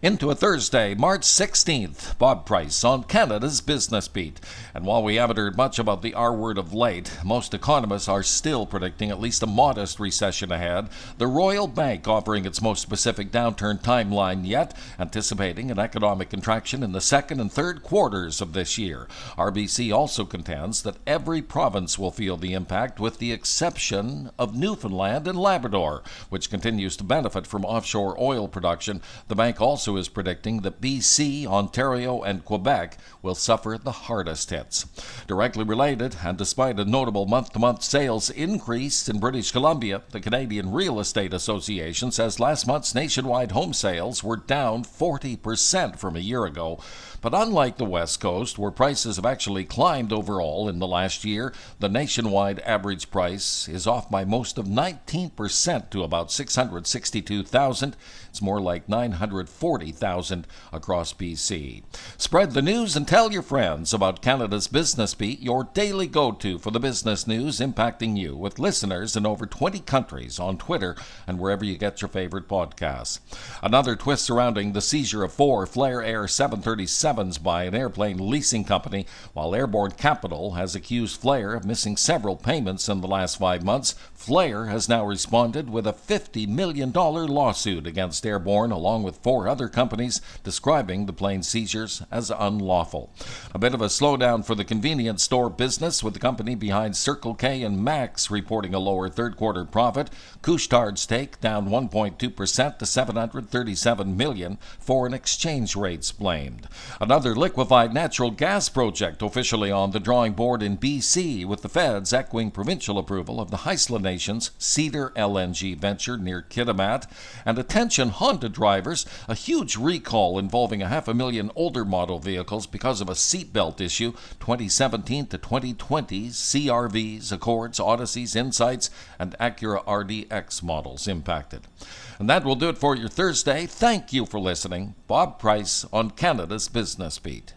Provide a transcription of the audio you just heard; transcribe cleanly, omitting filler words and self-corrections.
Into a Thursday, March 16th, Bob Price on Canada's Business Beat. And while we haven't heard much about the R word of late, most economists are still predicting at least a modest recession ahead. The Royal Bank offering its most specific downturn timeline yet, anticipating an economic contraction in the second and third quarters of this year. RBC also contends that every province will feel the impact with the exception of Newfoundland and Labrador, which continues to benefit from offshore oil production. The bank also is predicting that BC, Ontario, and Quebec will suffer the hardest hits. Directly related, and despite a notable month-to-month sales increase in British Columbia, the Canadian Real Estate Association says last month's nationwide home sales were down 40% from a year ago. But unlike the West Coast, where prices have actually climbed overall in the last year, the nationwide average price is off by most of 19% to about $662,000. It's more like $940,000 across BC. Spread the news and tell your friends about Canada's Business Beat, your daily go-to for the business news impacting you, with listeners in over 20 countries on Twitter and wherever you get your favorite podcasts. Another twist surrounding the seizure of 4 Flair Air 737s by an airplane leasing company, while Airborne Capital has accused Flair of missing several payments in the last 5 months. Flair has now responded with a $50 million lawsuit against Airborne, along with 4 other companies, describing the plane seizures as unlawful. A bit of a slowdown for the convenience store business, with the company behind Circle K and Max reporting a lower third-quarter profit. Couche-Tard's stake down 1.2% to $737 million, foreign exchange rates blamed. Another liquefied natural gas project officially on the drawing board in BC, with the feds echoing provincial approval of the Haisla Nation's Cedar LNG venture near Kitimat. And attention Honda drivers, a huge recall involving 500,000 older model vehicles because of a seatbelt issue. 2017 to 2020 CRVs, Accords, Odysseys, Insights, and Acura RDX models impacted. And that will do it for your Thursday. Thank you for listening. Bob Price on Canada's Business Beat.